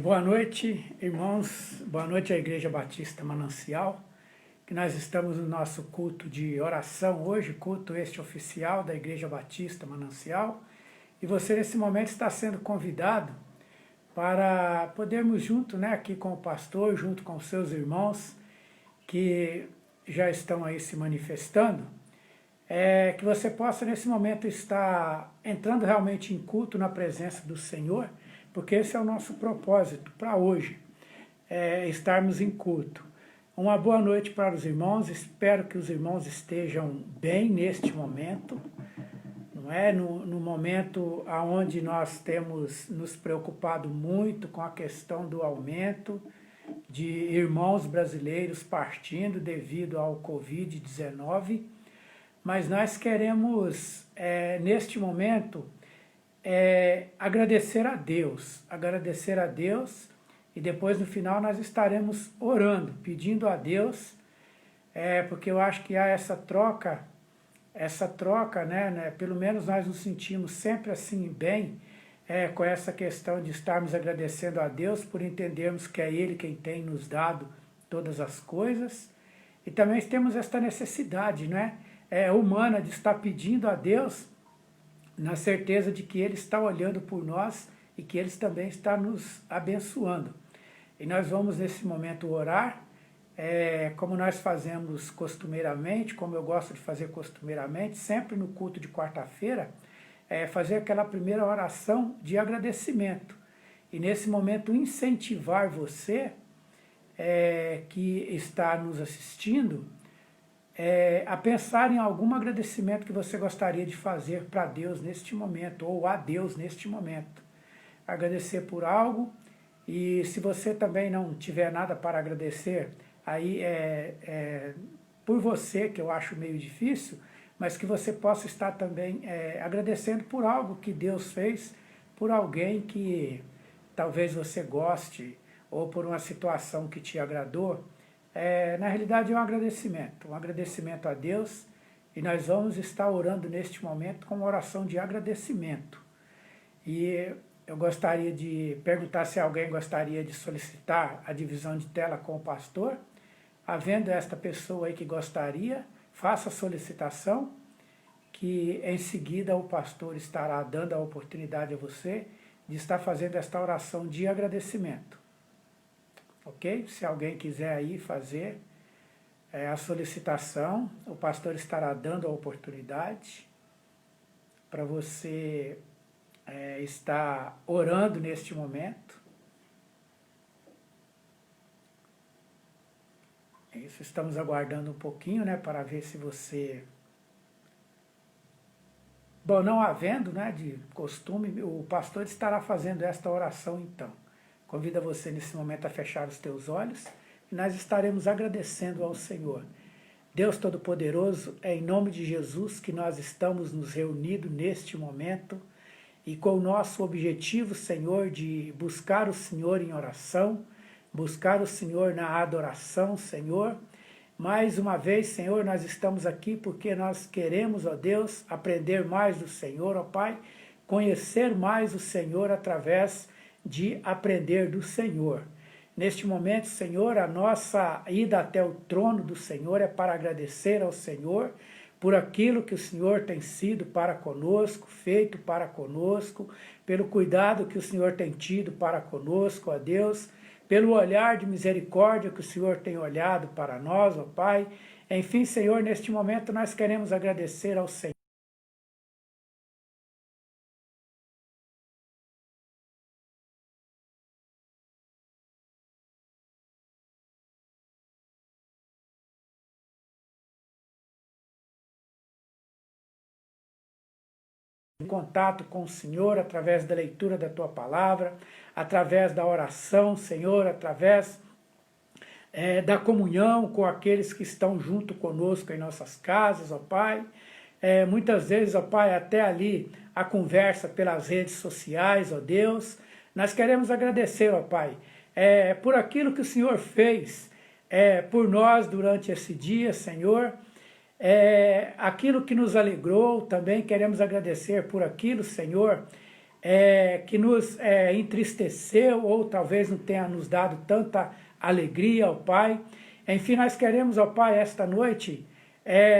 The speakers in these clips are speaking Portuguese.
Boa noite, irmãos. Boa noite à Igreja Batista Manancial, que nós estamos no nosso culto de oração hoje, culto este oficial da Igreja Batista Manancial. E você, nesse momento, está sendo convidado para podermos junto, aqui com o pastor, junto com os seus irmãos, que já estão aí se manifestando, que você possa, nesse momento, estar entrando realmente em culto na presença do Senhor, porque esse é o nosso propósito para hoje, estarmos em culto. Uma boa noite para os irmãos, espero que os irmãos estejam bem neste momento, não é? No momento onde nós temos nos preocupado muito com a questão do aumento de irmãos brasileiros partindo devido ao Covid-19, mas nós queremos, neste momento, agradecer a Deus, e depois no final nós estaremos orando, pedindo a Deus, porque eu acho que há essa troca, pelo menos nós nos sentimos sempre assim bem, com essa questão de estarmos agradecendo a Deus por entendermos que é Ele quem tem nos dado todas as coisas, e também temos esta necessidade, humana de estar pedindo a Deus, na certeza de que Ele está olhando por nós e que Ele também está nos abençoando. E nós vamos nesse momento orar, como nós fazemos costumeiramente, como eu gosto de fazer costumeiramente, sempre no culto de quarta-feira, fazer aquela primeira oração de agradecimento. E nesse momento incentivar você, que está nos assistindo, a pensar em algum agradecimento que você gostaria de fazer para Deus neste momento, ou a Deus neste momento. Agradecer por algo, e se você também não tiver nada para agradecer, aí por você, que eu acho meio difícil, mas que você possa estar também agradecendo por algo que Deus fez, por alguém que talvez você goste, ou por uma situação que te agradou. Na realidade é um agradecimento a Deus, e nós vamos estar orando neste momento com uma oração de agradecimento. E eu gostaria de perguntar se alguém gostaria de solicitar a divisão de tela com o pastor. Havendo esta pessoa aí que gostaria, faça a solicitação, que em seguida o pastor estará dando a oportunidade a você de estar fazendo esta oração de agradecimento. Ok? Se alguém quiser aí fazer a solicitação, o pastor estará dando a oportunidade para você estar orando neste momento. Isso, estamos aguardando um pouquinho, para ver se você... Bom, não havendo, de costume, o pastor estará fazendo esta oração então. Convido você nesse momento a fechar os teus olhos e nós estaremos agradecendo ao Senhor. Deus Todo-Poderoso, é em nome de Jesus que nós estamos nos reunidos neste momento e com o nosso objetivo, Senhor, de buscar o Senhor em oração, buscar o Senhor na adoração, Senhor. Mais uma vez, Senhor, nós estamos aqui porque nós queremos, ó Deus, aprender mais do Senhor, ó Pai, conhecer mais o Senhor através de aprender do Senhor. Neste momento, Senhor, a nossa ida até o trono do Senhor é para agradecer ao Senhor por aquilo que o Senhor tem sido para conosco, feito para conosco, pelo cuidado que o Senhor tem tido para conosco, ó Deus, pelo olhar de misericórdia que o Senhor tem olhado para nós, ó Pai. Enfim, Senhor, neste momento nós queremos agradecer ao Senhor. Em contato com o Senhor através da leitura da Tua Palavra, através da oração, Senhor, através da comunhão com aqueles que estão junto conosco em nossas casas, ó Pai. Muitas vezes, ó Pai, até ali a conversa pelas redes sociais, ó Deus. Nós queremos agradecer, ó Pai, por aquilo que o Senhor fez por nós durante esse dia, Senhor. Aquilo que nos alegrou, também queremos agradecer por aquilo, Senhor, que nos entristeceu ou talvez não tenha nos dado tanta alegria, ó Pai. Enfim, nós queremos, ó Pai, esta noite,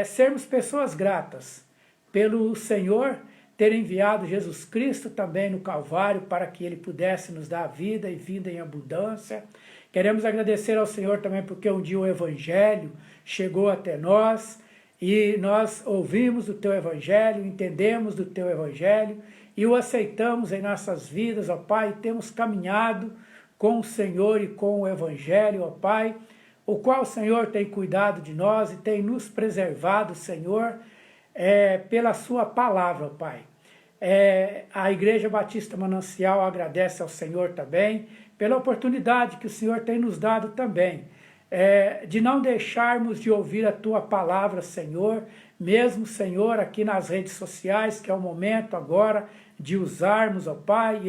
sermos pessoas gratas pelo Senhor ter enviado Jesus Cristo também no Calvário para que Ele pudesse nos dar vida e vida em abundância. Queremos agradecer ao Senhor também porque um dia o Evangelho chegou até nós e nós ouvimos o Teu Evangelho, entendemos do Teu Evangelho e o aceitamos em nossas vidas, ó Pai, e temos caminhado com o Senhor e com o Evangelho, ó Pai, o qual o Senhor tem cuidado de nós e tem nos preservado, Senhor, pela sua palavra, ó Pai. A Igreja Batista Manancial agradece ao Senhor também pela oportunidade que o Senhor tem nos dado também, de não deixarmos de ouvir a Tua palavra, Senhor, mesmo, Senhor, aqui nas redes sociais, que é o momento agora de usarmos, ó Pai,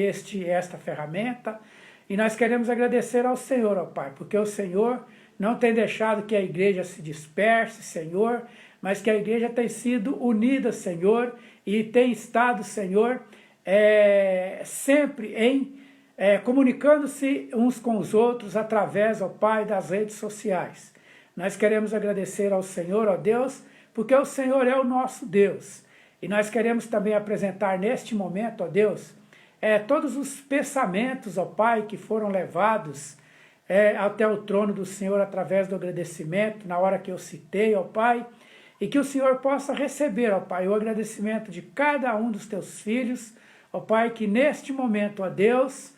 esta ferramenta, e nós queremos agradecer ao Senhor, ó Pai, porque o Senhor não tem deixado que a igreja se disperse, Senhor, mas que a igreja tem sido unida, Senhor, e tem estado, Senhor, sempre comunicando-se uns com os outros através, ó Pai, das redes sociais. Nós queremos agradecer ao Senhor, ó Deus, porque o Senhor é o nosso Deus. E nós queremos também apresentar neste momento, ó Deus, todos os pensamentos, ó Pai, que foram levados até o trono do Senhor através do agradecimento, na hora que eu citei, ó Pai, e que o Senhor possa receber, ó Pai, o agradecimento de cada um dos Teus filhos, ó Pai, que neste momento, ó Deus,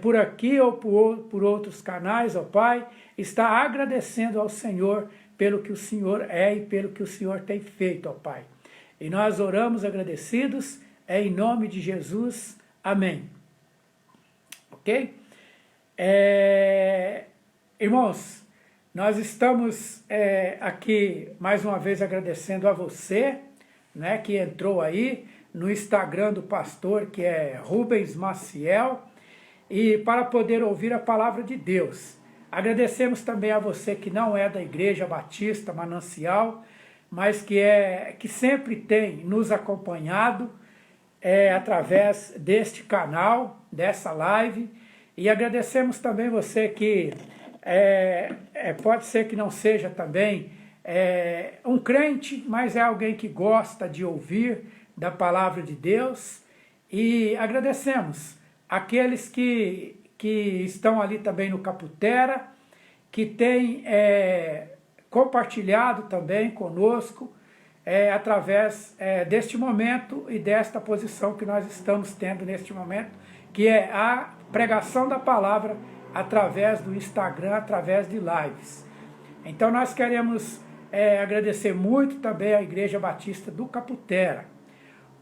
por aqui ou por outros canais, ó Pai, está agradecendo ao Senhor pelo que o Senhor é e pelo que o Senhor tem feito, ó Pai. E nós oramos agradecidos, em nome de Jesus, amém. Ok? Irmãos, nós estamos aqui mais uma vez agradecendo a você, né, que entrou aí no Instagram do pastor, que é Rubens Maciel, e para poder ouvir a palavra de Deus. Agradecemos também a você que não é da Igreja Batista Manancial, mas que sempre tem nos acompanhado através deste canal, dessa live, e agradecemos também você que pode ser que não seja também um crente, mas é alguém que gosta de ouvir da palavra de Deus, e agradecemos aqueles que estão ali também no Caputera, que têm compartilhado também conosco através deste momento e desta posição que nós estamos tendo neste momento, que é a pregação da palavra através do Instagram, através de lives. Então nós queremos agradecer muito também à Igreja Batista do Caputera.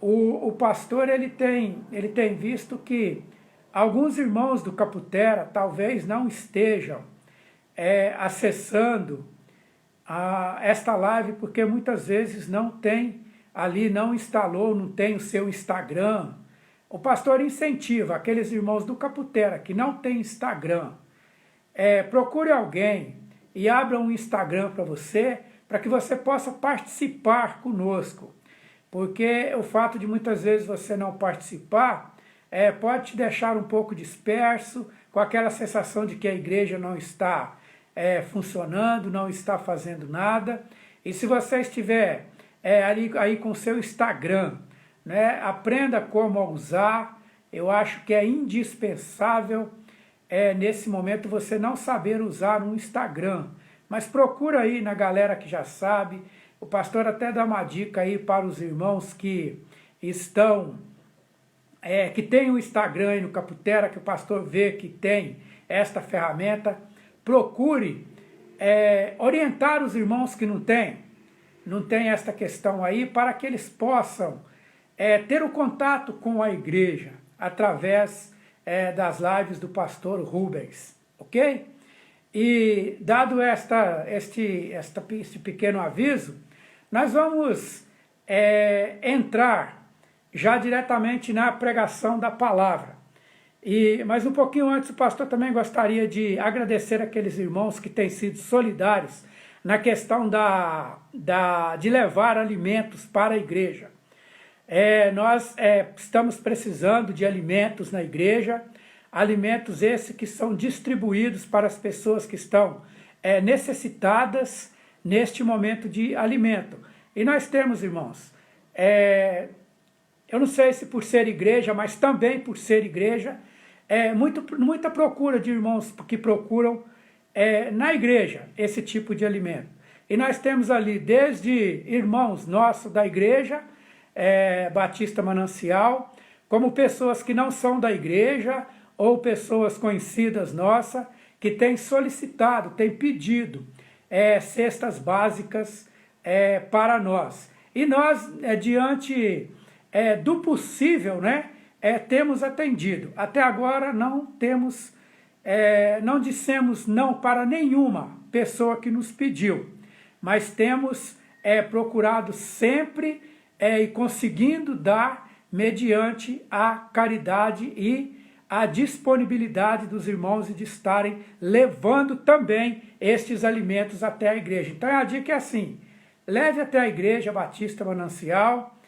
O pastor ele tem visto que alguns irmãos do Caputera talvez não estejam acessando esta live, porque muitas vezes não tem ali, não instalou, não tem o seu Instagram. O pastor incentiva aqueles irmãos do Caputera que não tem Instagram, procure alguém e abra um Instagram para você, para que você possa participar conosco, porque o fato de muitas vezes você não participar pode te deixar um pouco disperso, com aquela sensação de que a igreja não está funcionando, não está fazendo nada. E se você estiver aí com o seu Instagram, né, aprenda como usar. Eu acho que é indispensável nesse momento você não saber usar um Instagram, mas procura aí na galera que já sabe. O pastor até dá uma dica aí para os irmãos que estão que tem o Instagram aí no Caputera, que o pastor vê que tem esta ferramenta. Procure orientar os irmãos que não tem esta questão aí, para que eles possam ter o contato com a igreja através das lives do pastor Rubens, ok? E dado este pequeno aviso, nós vamos entrar já diretamente na pregação da palavra. Mas um pouquinho antes, o pastor também gostaria de agradecer aqueles irmãos que têm sido solidários na questão de levar alimentos para a igreja. Nós estamos precisando de alimentos na igreja, alimentos esses que são distribuídos para as pessoas que estão necessitadas neste momento de alimento. E nós temos, irmãos, eu não sei se por ser igreja, mas também por ser igreja, muita procura de irmãos que procuram na igreja esse tipo de alimento. E nós temos ali desde irmãos nossos da igreja, Batista Manancial, como pessoas que não são da igreja, ou pessoas conhecidas nossas, que têm solicitado, têm pedido cestas básicas para nós. E nós, diante do possível, né, temos atendido. Até agora não temos, não dissemos não para nenhuma pessoa que nos pediu, mas temos procurado sempre e conseguindo dar mediante a caridade e a disponibilidade dos irmãos de estarem levando também estes alimentos até a igreja. Então a dica é assim: leve até a igreja Batista Manancial,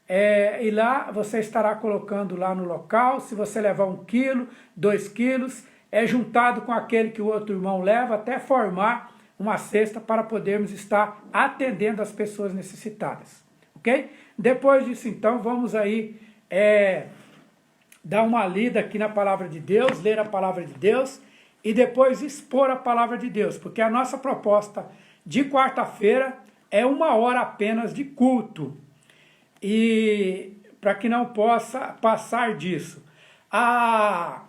e lá você estará colocando lá no local. Se você levar 1 quilo, 2 quilos, juntado com aquele que o outro irmão leva, até formar uma cesta para podermos estar atendendo as pessoas necessitadas, ok? Depois disso, então, vamos aí dar uma lida aqui na palavra de Deus, ler a palavra de Deus e depois expor a palavra de Deus, porque a nossa proposta de quarta-feira é 1 hora apenas de culto, e para que não possa passar disso. A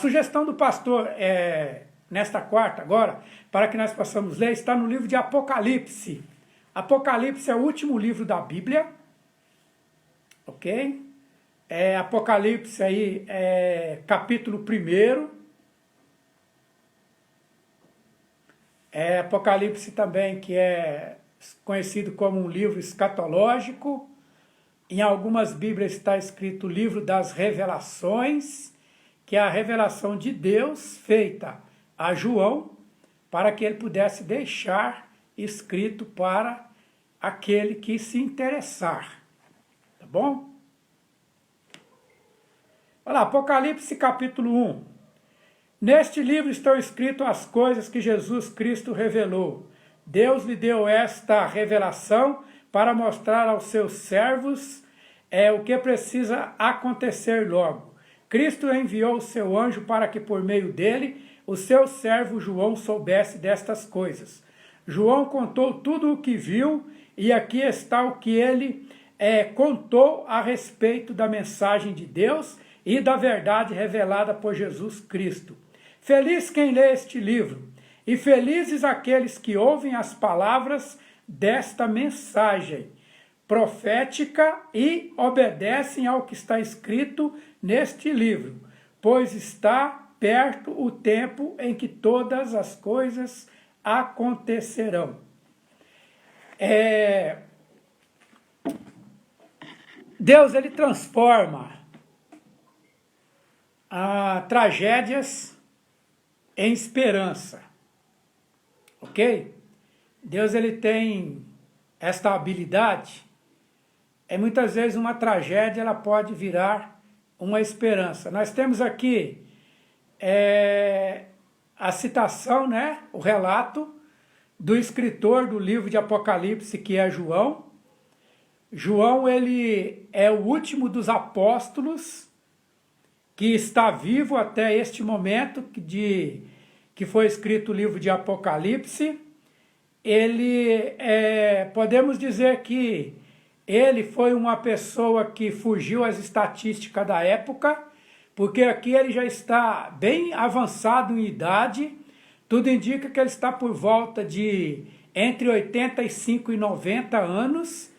sugestão do pastor nesta quarta agora, para que nós possamos ler, está no livro de Apocalipse. Apocalipse é o último livro da Bíblia, ok? Apocalipse aí, capítulo 1. Apocalipse também, que é conhecido como um livro escatológico. Em algumas Bíblias está escrito livro das revelações, que é a revelação de Deus feita a João, para que ele pudesse deixar escrito para aquele que se interessar. Tá bom? Olha lá, Apocalipse capítulo 1. Neste livro estão escritas as coisas que Jesus Cristo revelou. Deus lhe deu esta revelação para mostrar aos seus servos o que precisa acontecer logo. Cristo enviou o seu anjo para que por meio dele o seu servo João soubesse destas coisas. João contou tudo o que viu, e aqui está o que ele contou a respeito da mensagem de Deus e da verdade revelada por Jesus Cristo. Feliz quem lê este livro, e felizes aqueles que ouvem as palavras desta mensagem profética e obedecem ao que está escrito neste livro, pois está perto o tempo em que todas as coisas acontecerão. Deus, ele transforma tragédias em esperança, ok? Deus, ele tem esta habilidade. Muitas vezes uma tragédia ela pode virar uma esperança. Nós temos aqui a citação, né, o relato do escritor do livro de Apocalipse, que é João. João, ele é o último dos apóstolos que está vivo até este momento que foi escrito o livro de Apocalipse. Ele, podemos dizer que ele foi uma pessoa que fugiu às estatísticas da época, porque aqui ele já está bem avançado em idade. Tudo indica que ele está por volta de entre 85 e 90 anos.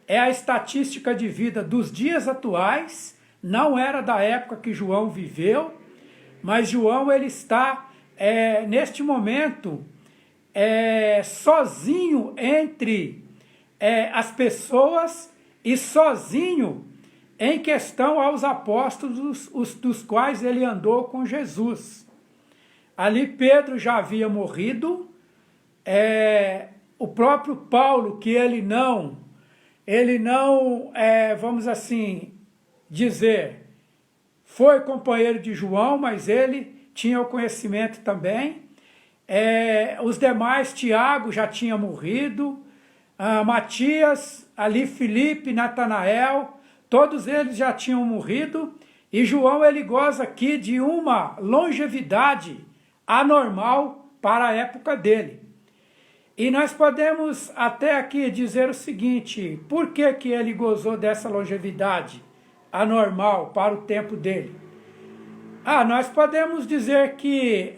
É a estatística de vida dos dias atuais, não era da época que João viveu, mas João, ele está neste momento sozinho entre as pessoas e sozinho em questão aos apóstolos, dos quais ele andou com Jesus. Ali Pedro já havia morrido, o próprio Paulo, que ele não ele não, vamos assim dizer, foi companheiro de João, mas ele tinha o conhecimento também. Os demais, Tiago já tinha morrido, Matias, ali Filipe, Natanael, todos eles já tinham morrido, e João ele goza aqui de uma longevidade anormal para a época dele. E nós podemos até aqui dizer o seguinte, por que que ele gozou dessa longevidade anormal para o tempo dele? Nós podemos dizer que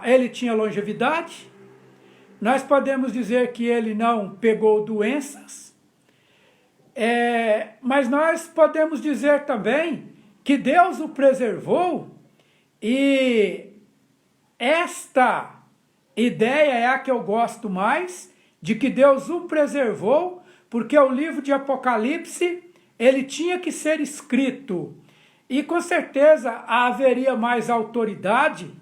ele tinha longevidade, nós podemos dizer que ele não pegou doenças, mas nós podemos dizer também que Deus o preservou, e esta ideia é a que eu gosto mais, de que Deus o preservou, porque o livro de Apocalipse, ele tinha que ser escrito, e com certeza haveria mais autoridade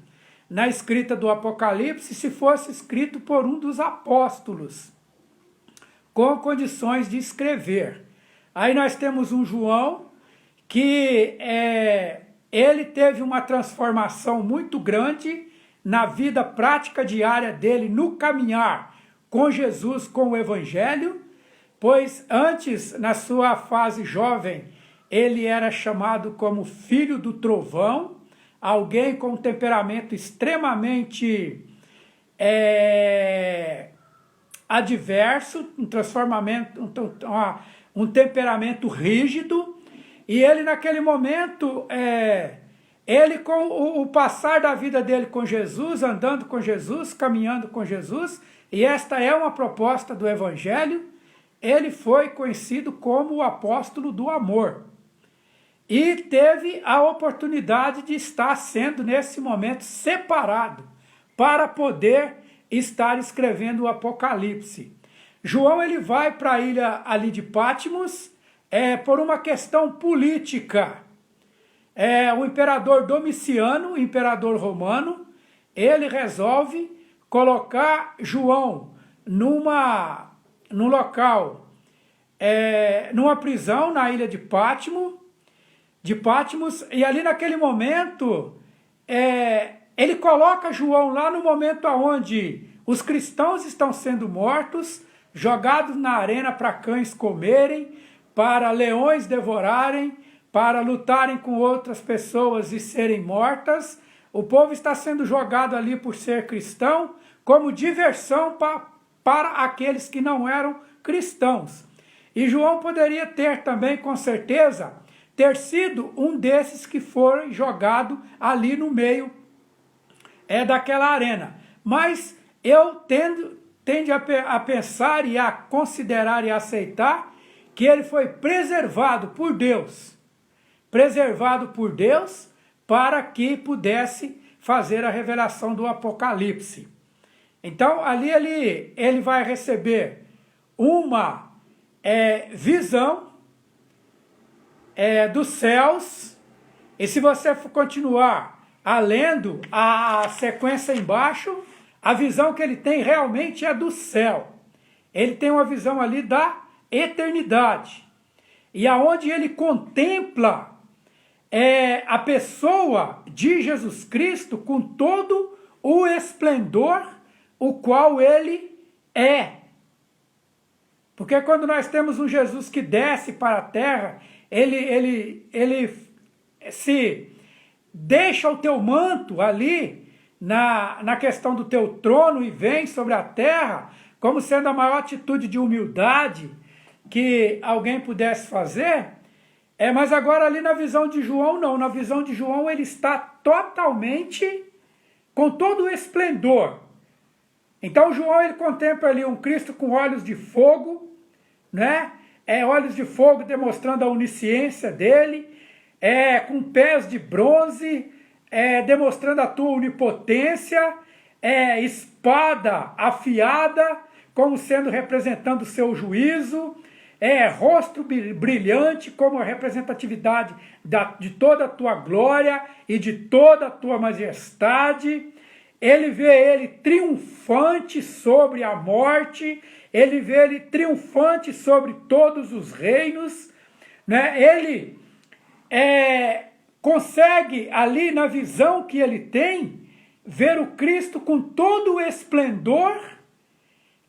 na escrita do Apocalipse se fosse escrito por um dos apóstolos, com condições de escrever. Aí nós temos um João, que ele teve uma transformação muito grande na vida prática diária dele, no caminhar com Jesus, com o Evangelho, pois antes, na sua fase jovem, ele era chamado como filho do trovão, alguém com um temperamento extremamente adverso, um temperamento rígido, e ele naquele momento, ele com o passar da vida dele com Jesus, andando com Jesus, caminhando com Jesus, e esta é uma proposta do Evangelho, ele foi conhecido como o apóstolo do amor. E teve a oportunidade de estar sendo, nesse momento, separado para poder estar escrevendo o Apocalipse. João ele vai para a ilha ali de Patmos por uma questão política. O imperador Domiciano, imperador romano, ele resolve colocar João num local, numa prisão na ilha de Patmos, e ali naquele momento, ele coloca João lá no momento onde os cristãos estão sendo mortos, jogados na arena para cães comerem, para leões devorarem, para lutarem com outras pessoas e serem mortas. O povo está sendo jogado ali por ser cristão, como diversão para aqueles que não eram cristãos. E João poderia ter também, com certeza, ter sido um desses que foram jogados ali no meio daquela arena. Mas eu tendo a pensar e a considerar e a aceitar que ele foi preservado por Deus para que pudesse fazer a revelação do Apocalipse. Então ali ele vai receber uma visão dos céus, e se você for continuar lendo a sequência embaixo, a visão que ele tem realmente é do céu. Ele tem uma visão ali da eternidade, e aonde ele contempla a pessoa de Jesus Cristo com todo o esplendor o qual ele é. Porque quando nós temos um Jesus que desce para a terra, ele se deixa o teu manto ali na questão do teu trono e vem sobre a terra, como sendo a maior atitude de humildade que alguém pudesse fazer. Mas agora ali na visão de João não, na visão de João ele está totalmente com todo o esplendor. Então João ele contempla ali um Cristo com olhos de fogo, né? Olhos de fogo demonstrando a onisciência dele, com pés de bronze, demonstrando a tua onipotência, espada afiada, como sendo representando o seu juízo, rosto brilhante, como a representatividade de toda a tua glória e de toda a tua majestade. Ele vê ele triunfante sobre a morte, ele vê ele triunfante sobre todos os reinos, né? Ele consegue ali na visão que ele tem, ver o Cristo com todo o esplendor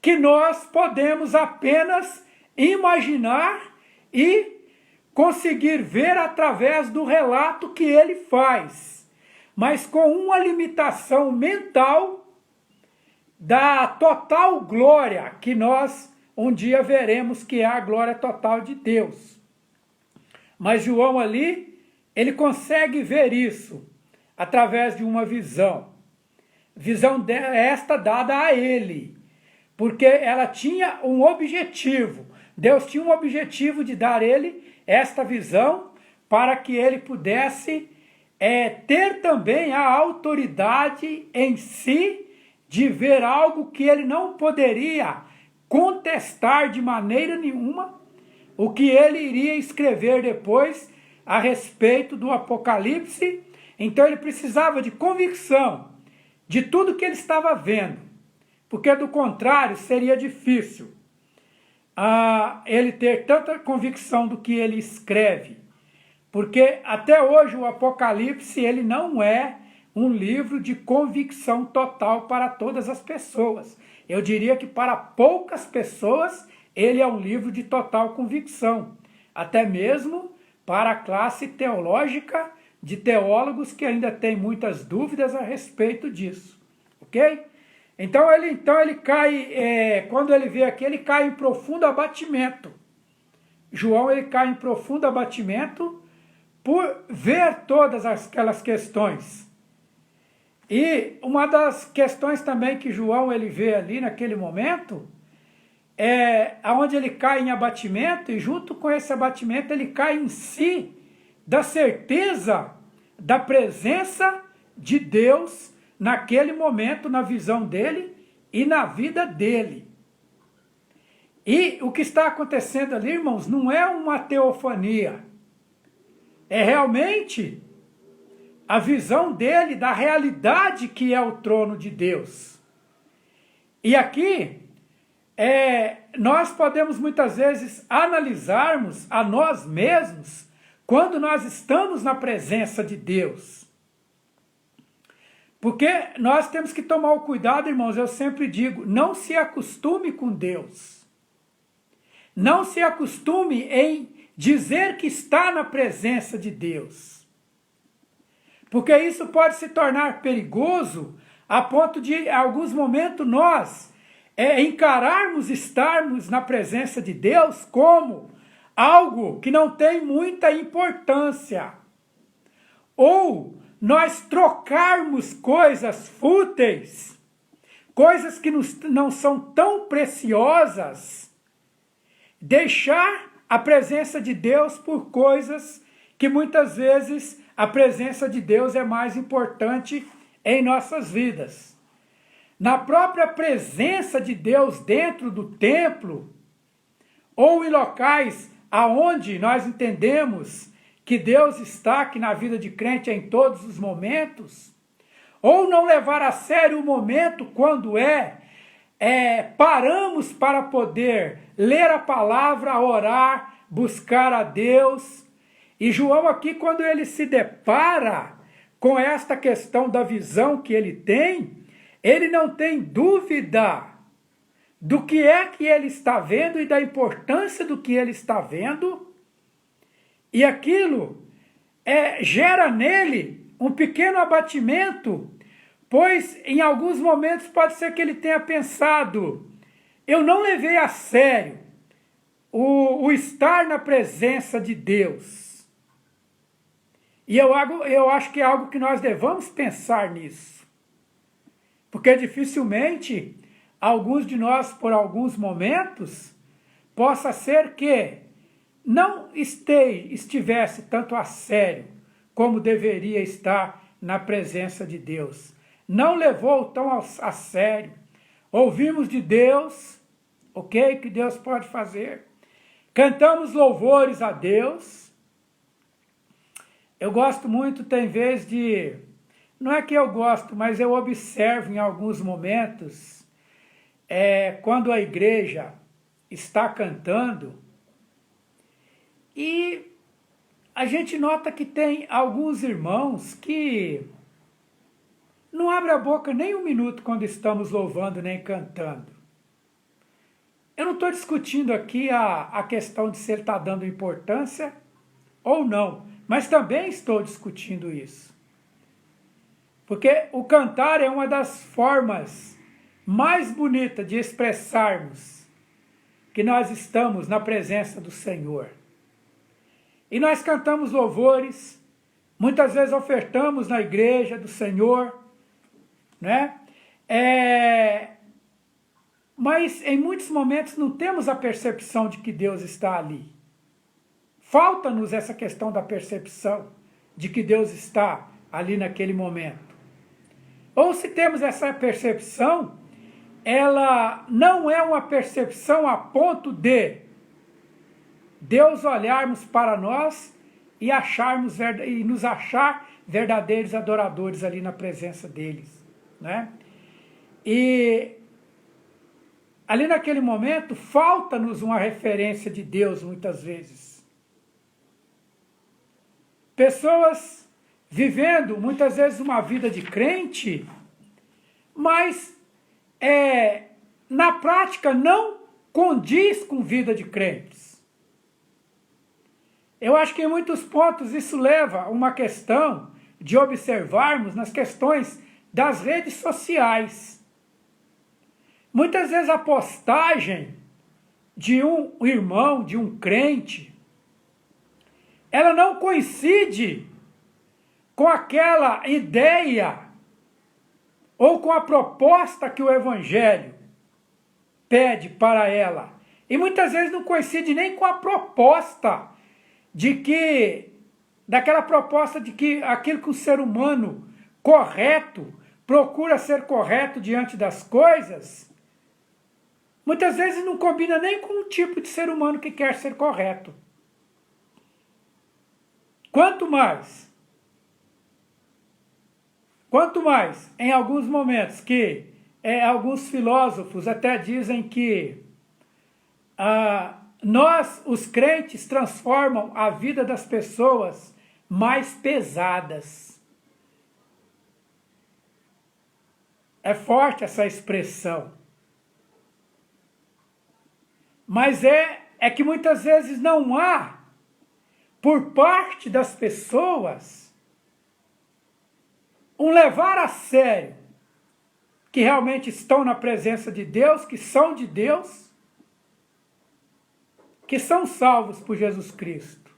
que nós podemos apenas imaginar e conseguir ver através do relato que ele faz, mas com uma limitação mental da total glória que nós um dia veremos, que é a glória total de Deus. Mas João ali, ele consegue ver isso através de uma visão. Visão esta dada a ele, porque ela tinha um objetivo. Deus tinha um objetivo de dar a ele esta visão para que ele pudesse ter também a autoridade em si de ver algo que ele não poderia contestar de maneira nenhuma, o que ele iria escrever depois a respeito do Apocalipse. Então ele precisava de convicção de tudo que ele estava vendo, porque do contrário seria difícil ele ter tanta convicção do que ele escreve, porque até hoje o Apocalipse ele não é um livro de convicção total para todas as pessoas. Eu diria que para poucas pessoas ele é um livro de total convicção, até mesmo para a classe teológica de teólogos que ainda tem muitas dúvidas a respeito disso, ok? Então ele cai, quando ele vê aqui, ele cai em profundo abatimento. João, ele cai em profundo abatimento por ver todas aquelas questões. E uma das questões também que João ele vê ali naquele momento, onde ele cai em abatimento, e junto com esse abatimento ele cai em si da certeza da presença de Deus naquele momento, na visão dele e na vida dele. E o que está acontecendo ali, irmãos, não é uma teofania. É realmente a visão dele da realidade que é o trono de Deus. E aqui, nós podemos muitas vezes analisarmos a nós mesmos quando nós estamos na presença de Deus. Porque nós temos que tomar o cuidado, irmãos, eu sempre digo, não se acostume com Deus. Não se acostume em dizer que está na presença de Deus. Porque isso pode se tornar perigoso a ponto de, em alguns momentos, nós encararmos estarmos na presença de Deus como algo que não tem muita importância. Ou nós trocarmos coisas fúteis, coisas que não são tão preciosas, deixar a presença de Deus por coisas que muitas vezes a presença de Deus é mais importante em nossas vidas. Na própria presença de Deus dentro do templo, ou em locais aonde nós entendemos que Deus está aqui na vida de crente em todos os momentos, ou não levar a sério o momento quando paramos para poder ler a palavra, orar, buscar a Deus. E João aqui, quando ele se depara com esta questão da visão que ele tem, ele não tem dúvida do que é que ele está vendo e da importância do que ele está vendo. E aquilo gera nele um pequeno abatimento, pois em alguns momentos pode ser que ele tenha pensado, eu não levei a sério o estar na presença de Deus. E eu acho que é algo que nós devamos pensar nisso. Porque dificilmente alguns de nós, por alguns momentos, possa ser que não estivesse tanto a sério como deveria estar na presença de Deus. Não levou tão a sério. Ouvimos de Deus, ok? Que Deus pode fazer. Cantamos louvores a Deus. Eu gosto muito, tem vez de... Não é que eu gosto, mas eu observo em alguns momentos quando a igreja está cantando, e a gente nota que tem alguns irmãos que não abrem a boca nem um minuto quando estamos louvando nem cantando. Eu não estou discutindo aqui a questão de se ele está dando importância ou não, mas também estou discutindo isso. Porque o cantar é uma das formas mais bonitas de expressarmos que nós estamos na presença do Senhor. E nós cantamos louvores, muitas vezes ofertamos na igreja do Senhor, né? Mas em muitos momentos não temos a percepção de que Deus está ali. Falta-nos essa questão da percepção de que Deus está ali naquele momento. Ou se temos essa percepção, ela não é uma percepção a ponto de Deus olharmos para nós e nos achar verdadeiros adoradores ali na presença deles, né? E ali naquele momento falta-nos uma referência de Deus muitas vezes. Pessoas vivendo muitas vezes uma vida de crente, mas na prática não condiz com vida de crentes. Eu acho que em muitos pontos isso leva a uma questão de observarmos nas questões das redes sociais. Muitas vezes a postagem de um irmão, de um crente, ela não coincide com aquela ideia ou com a proposta que o Evangelho pede para ela. E muitas vezes não coincide nem com a proposta daquela proposta de que aquilo que o ser humano correto procura ser correto diante das coisas, muitas vezes não combina nem com o tipo de ser humano que quer ser correto. Quanto mais, em alguns momentos que alguns filósofos até dizem que nós, os crentes, transformam a vida das pessoas mais pesadas. É forte essa expressão. Mas é que muitas vezes não há, por parte das pessoas, um levar a sério que realmente estão na presença de Deus, que são de Deus, que são salvos por Jesus Cristo.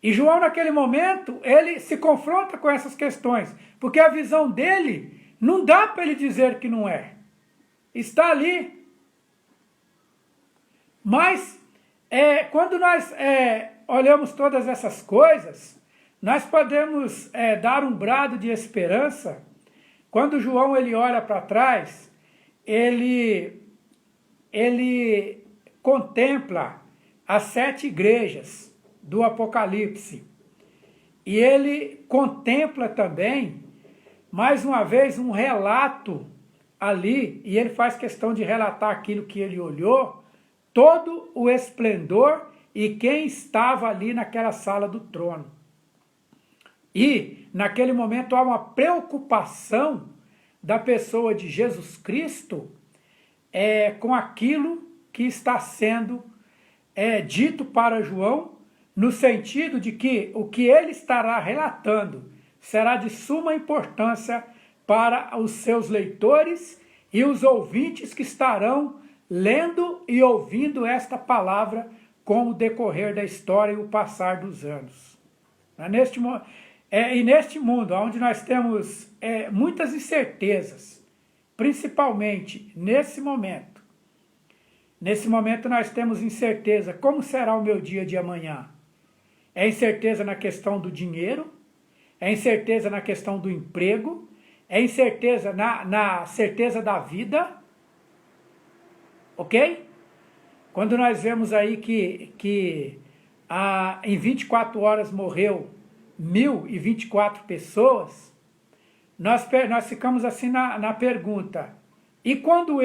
E João, naquele momento, ele se confronta com essas questões, porque a visão dele não dá para ele dizer que não é. Está ali. Mas, quando nós olhamos todas essas coisas, nós podemos dar um brado de esperança. Quando João ele olha para trás, ele contempla as 7 igrejas do Apocalipse. E ele contempla também, mais uma vez, um relato ali, e ele faz questão de relatar aquilo que ele olhou, todo o esplendor e quem estava ali naquela sala do trono. E, naquele momento, há uma preocupação da pessoa de Jesus Cristo com aquilo que está sendo dito para João, no sentido de que o que ele estará relatando será de suma importância para os seus leitores e os ouvintes que estarão lendo e ouvindo esta palavra com o decorrer da história e o passar dos anos. E neste mundo, onde nós temos muitas incertezas, principalmente nesse momento nós temos incerteza, como será o meu dia de amanhã? É incerteza na questão do dinheiro, é incerteza na questão do emprego, é incerteza na certeza da vida, ok? Quando nós vemos aí que em 24 horas morreu 1.024 pessoas, nós ficamos assim na pergunta, E quando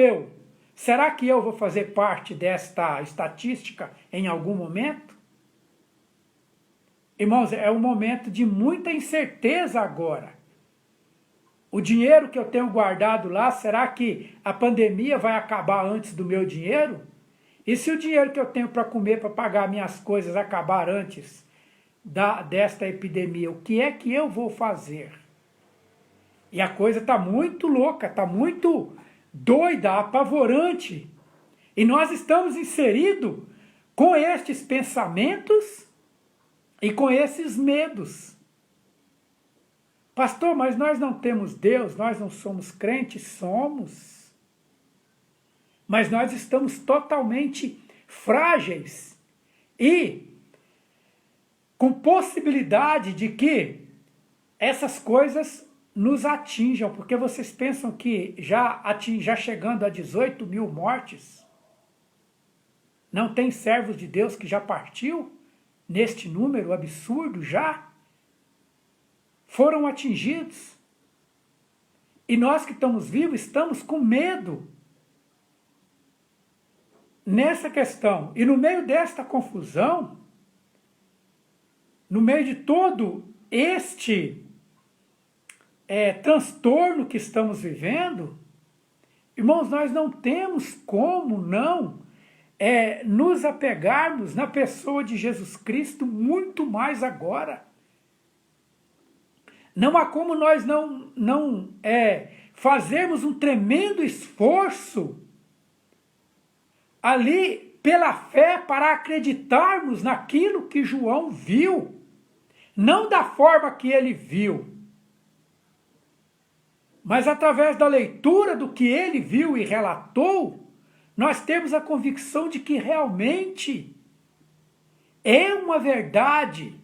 será que eu vou fazer parte desta estatística em algum momento? Irmãos, é um momento de muita incerteza agora. O dinheiro que eu tenho guardado lá, será que a pandemia vai acabar antes do meu dinheiro? E se o dinheiro que eu tenho para comer, para pagar minhas coisas, acabar antes desta epidemia, o que é que eu vou fazer? E a coisa está muito louca, está muito doida, apavorante. E nós estamos inseridos com estes pensamentos e com esses medos. Pastor, mas nós não temos Deus, nós não somos crentes? Somos. Mas nós estamos totalmente frágeis e com possibilidade de que essas coisas nos atinjam, porque vocês pensam que já chegando a 18 mil mortes, não tem servos de Deus que já partiu neste número absurdo já? Foram atingidos. E nós que estamos vivos estamos com medo nessa questão. E no meio desta confusão, no meio de todo este transtorno que estamos vivendo, irmãos, nós não temos como não nos apegarmos na pessoa de Jesus Cristo muito mais agora. Não há como nós não fazermos um tremendo esforço ali pela fé para acreditarmos naquilo que João viu, não da forma que ele viu, mas através da leitura do que ele viu e relatou, nós temos a convicção de que realmente é uma verdade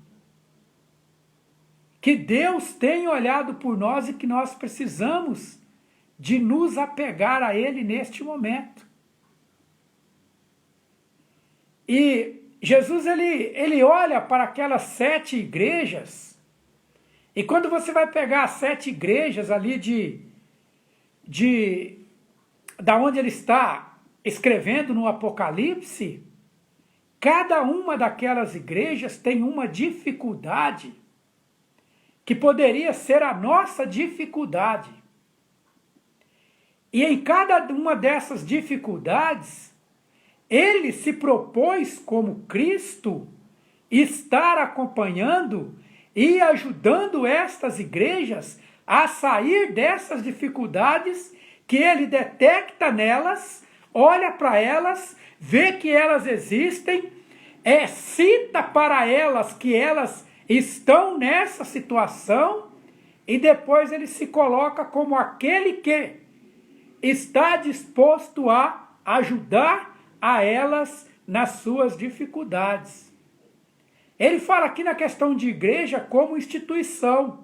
que Deus tem olhado por nós e que nós precisamos de nos apegar a Ele neste momento. E Jesus, ele olha para aquelas 7 igrejas, e quando você vai pegar as 7 igrejas ali da onde ele está escrevendo no Apocalipse, cada uma daquelas igrejas tem uma dificuldade que poderia ser a nossa dificuldade. E em cada uma dessas dificuldades, ele se propôs como Cristo estar acompanhando e ajudando estas igrejas a sair dessas dificuldades que ele detecta nelas, olha para elas, vê que elas existem, cita para elas que elas estão nessa situação e depois ele se coloca como aquele que está disposto a ajudar a elas nas suas dificuldades. Ele fala aqui na questão de igreja como instituição,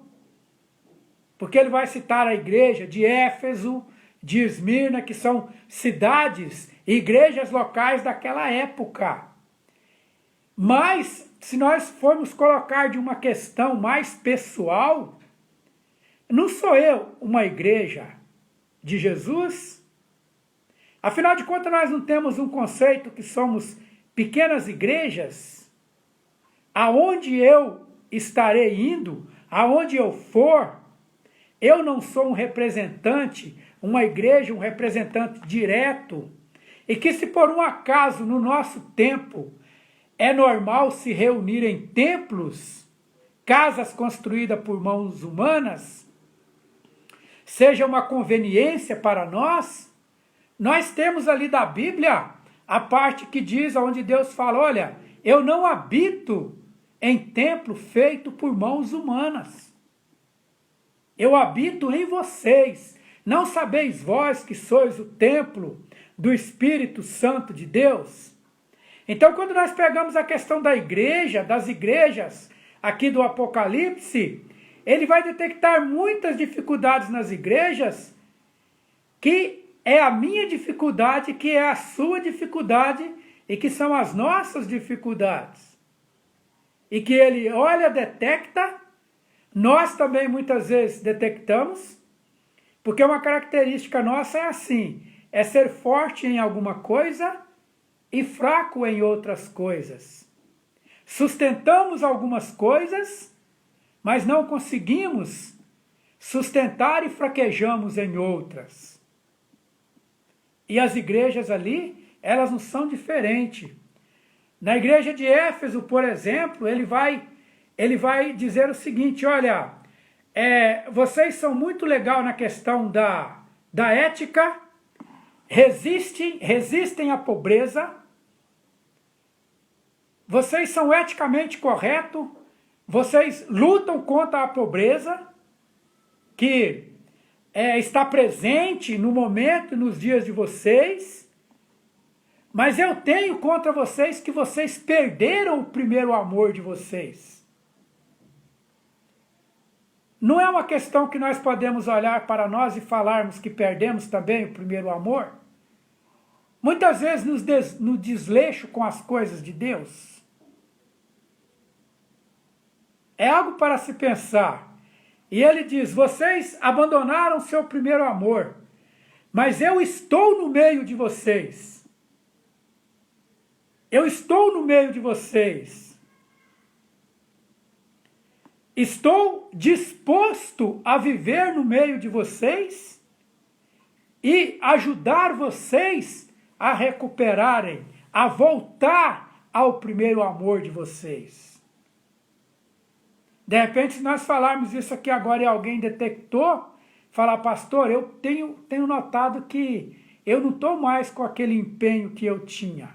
porque ele vai citar a igreja de Éfeso, de Esmirna, que são cidades, igrejas locais daquela época. Mas, se nós formos colocar de uma questão mais pessoal, não sou eu uma igreja de Jesus? Afinal de contas, nós não temos um conceito que somos pequenas igrejas? Aonde eu estarei indo, aonde eu for, eu não sou um representante, uma igreja, um representante direto, e que se por um acaso no nosso tempo é normal se reunir em templos, casas construídas por mãos humanas, seja uma conveniência para nós, nós temos ali da Bíblia a parte que diz, onde Deus fala, olha, eu não habito em templo feito por mãos humanas. Eu habito em vocês. Não sabeis vós que sois o templo do Espírito Santo de Deus? Então, quando nós pegamos a questão da igreja, das igrejas aqui do Apocalipse, ele vai detectar muitas dificuldades nas igrejas, que é a minha dificuldade, que é a sua dificuldade, e que são as nossas dificuldades. E que ele olha, detecta, nós também muitas vezes detectamos, porque uma característica nossa é assim, é ser forte em alguma coisa e fraco em outras coisas. Sustentamos algumas coisas, mas não conseguimos sustentar e fraquejamos em outras. E as igrejas ali, elas não são diferentes. Na igreja de Éfeso, por exemplo, ele vai dizer o seguinte, olha, vocês são muito legal na questão da ética, resistem à pobreza, vocês são eticamente corretos, vocês lutam contra a pobreza, que está presente no momento, nos dias de vocês, mas eu tenho contra vocês que vocês perderam o primeiro amor de vocês. Não é uma questão que nós podemos olhar para nós e falarmos que perdemos também o primeiro amor? Muitas vezes no desleixo com as coisas de Deus. É algo para se pensar. E ele diz, vocês abandonaram seu primeiro amor, mas eu estou no meio de vocês. Eu estou no meio de vocês. Estou disposto a viver no meio de vocês e ajudar vocês a recuperarem, a voltar ao primeiro amor de vocês. De repente, se nós falarmos isso aqui agora e alguém detectou, falar, pastor, eu tenho notado que eu não estou mais com aquele empenho que eu tinha.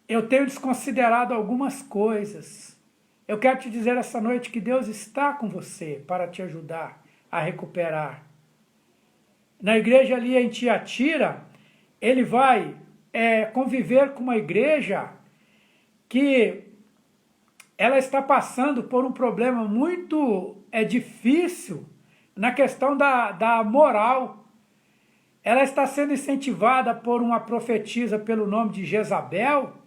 Eu tenho desconsiderado algumas coisas. Eu quero te dizer essa noite que Deus está com você para te ajudar a recuperar. Na igreja ali em Tiatira, ele vai conviver com uma igreja que ela está passando por um problema muito difícil na questão da moral. Ela está sendo incentivada por uma profetisa pelo nome de Jezabel,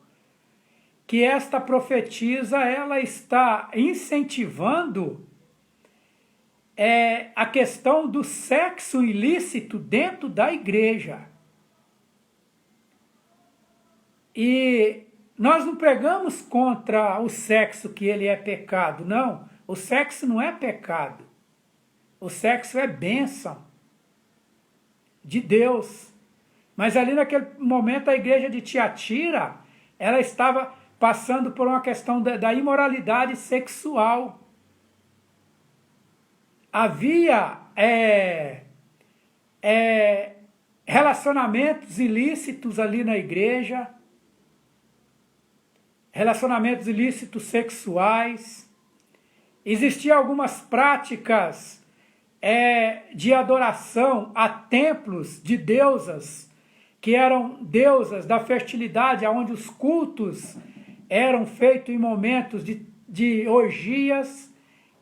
que esta profetisa ela está incentivando a questão do sexo ilícito dentro da igreja. E nós não pregamos contra o sexo que ele é pecado, não. O sexo não é pecado. O sexo é bênção de Deus. Mas ali naquele momento a igreja de Tiatira, ela estava passando por uma questão da imoralidade sexual. Havia relacionamentos ilícitos ali na igreja, relacionamentos ilícitos sexuais, existiam algumas práticas de adoração a templos de deusas, que eram deusas da fertilidade, onde os cultos eram feitos em momentos de orgias,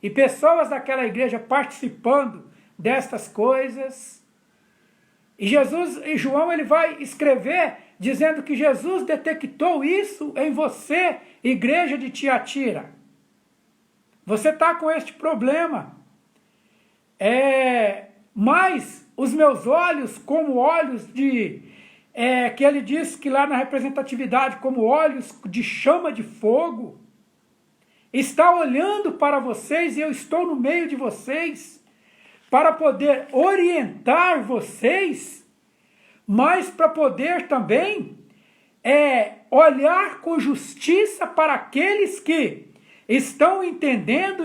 e pessoas daquela igreja participando destas coisas. E João ele vai escrever dizendo que Jesus detectou isso em você, igreja de Tiatira. Você está com este problema. Mas os meus olhos, como olhos que ele diz que lá na representatividade, como olhos de chama de fogo, está olhando para vocês e eu estou no meio de vocês para poder orientar vocês, mas para poder também olhar com justiça para aqueles que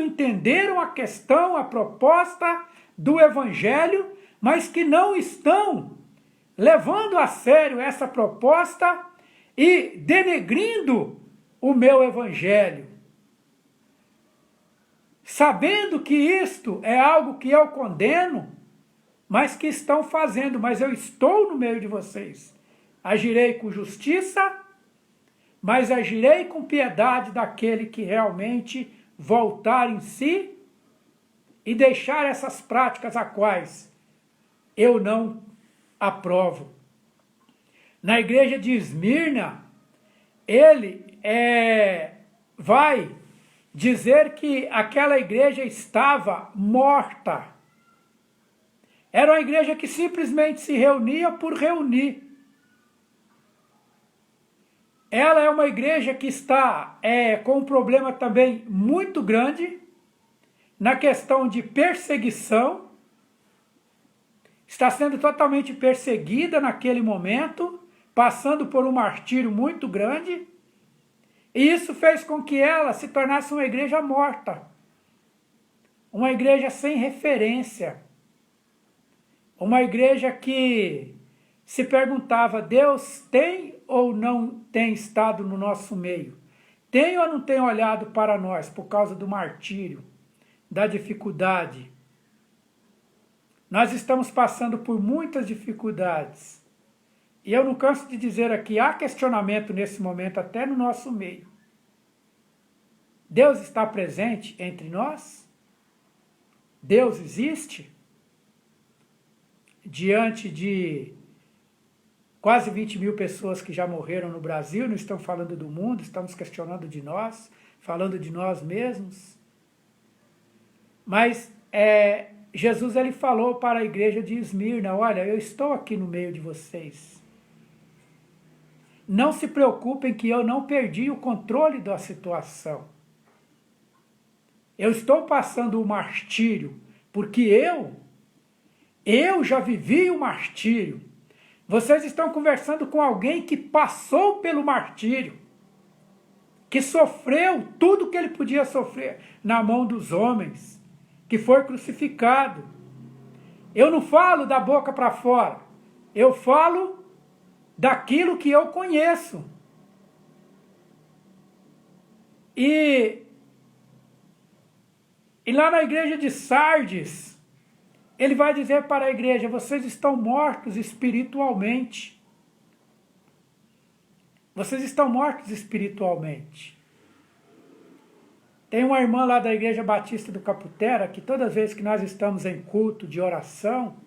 entenderam a questão, a proposta do Evangelho, mas que não estão levando a sério essa proposta e denegrindo o meu Evangelho. Sabendo que isto é algo que eu condeno, mas que estão fazendo, mas eu estou no meio de vocês. Agirei com justiça, mas agirei com piedade daquele que realmente voltar em si e deixar essas práticas a quais eu não aprovo. Na igreja de Esmirna, ele vai dizer que aquela igreja estava morta, Era uma igreja que simplesmente se reunia por reunir. Ela é uma igreja que está com um problema também muito grande na questão de perseguição. Está sendo totalmente perseguida naquele momento, passando por um martírio muito grande. E isso fez com que ela se tornasse uma igreja morta. Uma igreja sem referência. Uma igreja que se perguntava, Deus tem ou não tem estado no nosso meio? Tem ou não tem olhado para nós por causa do martírio, da dificuldade? Nós estamos passando por muitas dificuldades. E eu não canso de dizer aqui, há questionamento nesse momento até no nosso meio. Deus está presente entre nós? Deus existe? Diante de quase 20 mil pessoas que já morreram no Brasil, não estamos falando do mundo, estamos questionando de nós, falando de nós mesmos. Mas Jesus ele falou para a igreja de Esmirna, olha, eu estou aqui no meio de vocês. Não se preocupem que eu não perdi o controle da situação. Eu estou passando o martírio, porque eu já vivi o martírio. Vocês estão conversando com alguém que passou pelo martírio, que sofreu tudo que ele podia sofrer na mão dos homens, que foi crucificado. Eu não falo da boca para fora, eu falo daquilo que eu conheço. E lá na igreja de Sardes, ele vai dizer para a igreja, vocês estão mortos espiritualmente. Vocês estão mortos espiritualmente. Tem uma irmã lá da Igreja Batista do Caputera, que todas as vezes que nós estamos em culto de oração,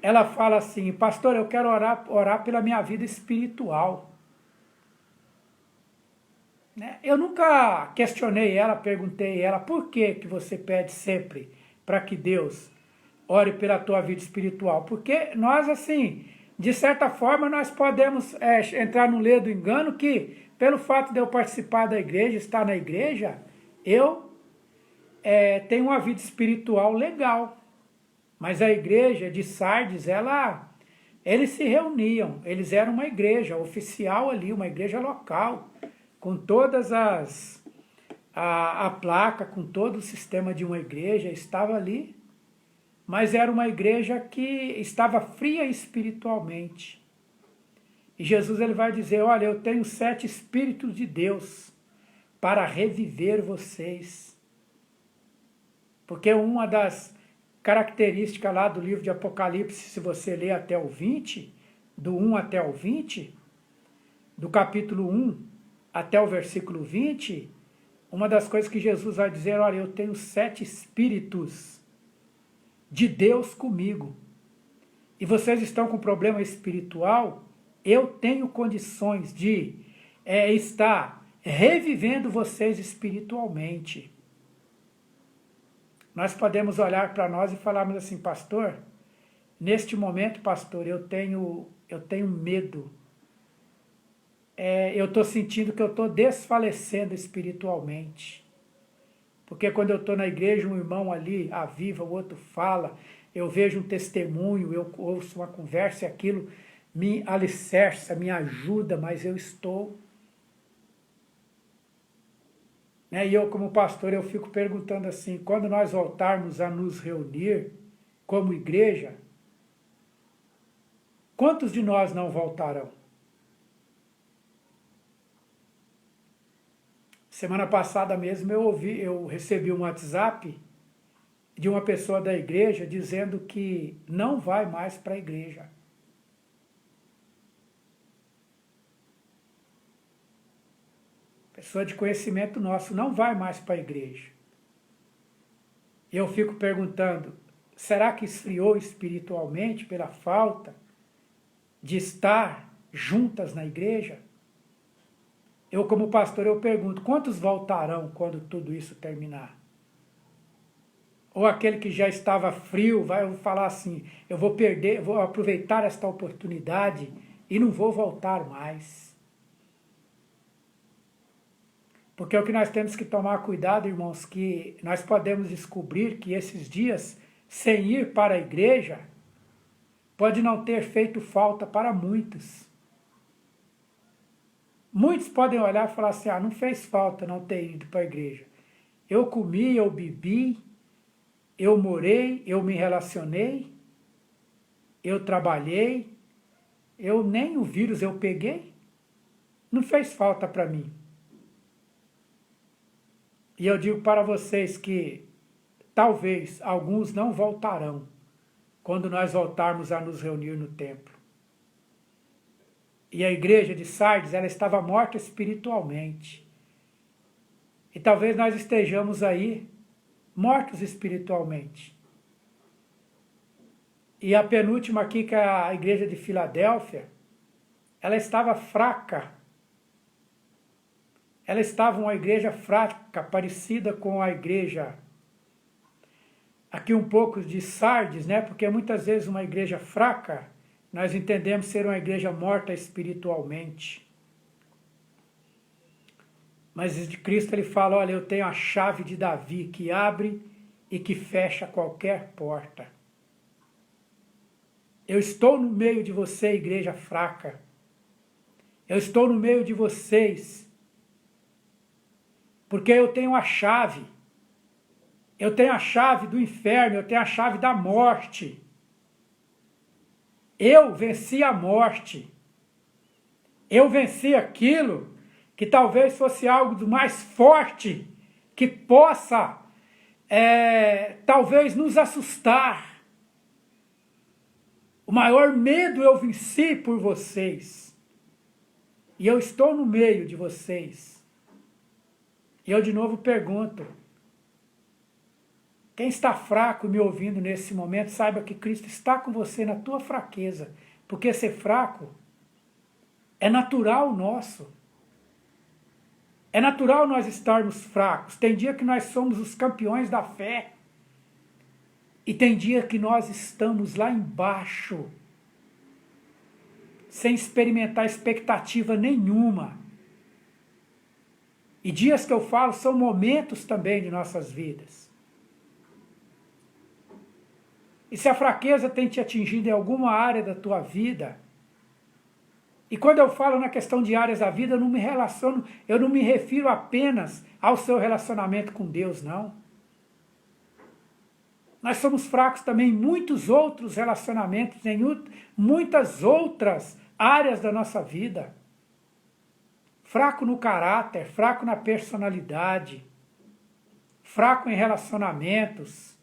ela fala assim, pastor, eu quero orar pela minha vida espiritual. Eu nunca questionei ela, perguntei ela, por que você pede sempre para que Deus ore pela tua vida espiritual? Porque nós, assim, de certa forma, nós podemos entrar no ledo do engano que, pelo fato de eu participar da igreja, estar na igreja, eu tenho uma vida espiritual legal. Mas a igreja de Sardes, eles se reuniam, eles eram uma igreja oficial ali, uma igreja local, com todas a placa, com todo o sistema de uma igreja, estava ali, mas era uma igreja que estava fria espiritualmente. E Jesus ele vai dizer, olha, eu tenho 7 Espíritos de Deus para reviver vocês. Porque uma das características lá do livro de Apocalipse, se você ler até o 20, do 1 até o 20, do capítulo 1 até o versículo 20, uma das coisas que Jesus vai dizer, olha, eu tenho 7 Espíritos de Deus comigo. E vocês estão com problema espiritual, eu tenho condições de estar revivendo vocês espiritualmente. Nós podemos olhar para nós e falarmos assim, pastor, neste momento, pastor, eu tenho medo. Eu estou sentindo que eu estou desfalecendo espiritualmente. Porque quando eu estou na igreja, um irmão ali aviva, o outro fala, eu vejo um testemunho, eu ouço uma conversa e aquilo me alicerça, me ajuda, mas eu estou... E eu, como pastor, eu fico perguntando assim, quando nós voltarmos a nos reunir como igreja, quantos de nós não voltarão? Semana passada mesmo eu recebi um WhatsApp de uma pessoa da igreja dizendo que não vai mais para a igreja. Pessoa de conhecimento nosso não vai mais para a igreja. E eu fico perguntando, será que esfriou espiritualmente pela falta de estar juntas na igreja? Eu, como pastor, eu pergunto, quantos voltarão quando tudo isso terminar? ou aquele que já estava frio, vai falar assim, eu vou perder, vou aproveitar esta oportunidade e não vou voltar mais. Porque o que nós temos que tomar cuidado, irmãos, que nós podemos descobrir que esses dias, sem ir para a igreja, pode não ter feito falta para muitos. Muitos podem olhar e falar assim, não fez falta não ter ido para a igreja. Eu comi, eu bebi, eu morei, eu me relacionei, eu trabalhei, nem o vírus eu peguei, não fez falta para mim. E eu digo para vocês que talvez alguns não voltarão quando nós voltarmos a nos reunir no templo. E a igreja de Sardes, ela estava morta espiritualmente. E talvez nós estejamos aí mortos espiritualmente. E a penúltima aqui, que é a igreja de Filadélfia, ela estava fraca. Ela estava uma igreja fraca, parecida com a igreja aqui um pouco de Sardes, né? Porque muitas vezes uma igreja fraca, nós entendemos ser uma igreja morta espiritualmente. Mas de Cristo ele fala, olha, eu tenho a chave de Davi que abre e que fecha qualquer porta. Eu estou no meio de você, igreja fraca. Eu estou no meio de vocês, porque eu tenho a chave. Eu tenho a chave do inferno, eu tenho a chave da morte. Eu venci a morte. Eu venci aquilo que talvez fosse algo do mais forte, que possa, talvez nos assustar. O maior medo eu venci por vocês. E eu estou no meio de vocês. E eu de novo pergunto, quem está fraco me ouvindo nesse momento, saiba que Cristo está com você na tua fraqueza. Porque ser fraco é natural nosso. É natural nós estarmos fracos. Tem dia que nós somos os campeões da fé. E tem dia que nós estamos lá embaixo, sem experimentar expectativa nenhuma. E dias que eu falo são momentos também de nossas vidas. E se a fraqueza tem te atingido em alguma área da tua vida, e quando eu falo na questão de áreas da vida, eu não me refiro apenas ao seu relacionamento com Deus, não. Nós somos fracos também em muitos outros relacionamentos, em muitas outras áreas da nossa vida. Fraco no caráter, fraco na personalidade, fraco em relacionamentos.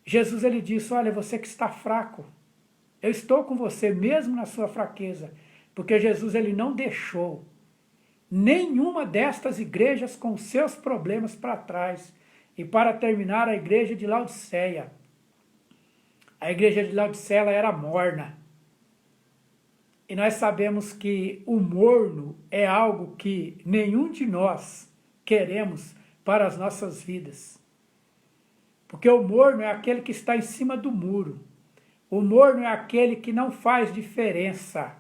Jesus ele disse, olha, você que está fraco, eu estou com você mesmo na sua fraqueza, porque Jesus ele não deixou nenhuma destas igrejas com seus problemas para trás. E para terminar, a igreja de Laodiceia. A igreja de Laodiceia ela era morna. E nós sabemos que o morno é algo que nenhum de nós queremos para as nossas vidas. Porque o morno é aquele que está em cima do muro. O morno é aquele que não faz diferença.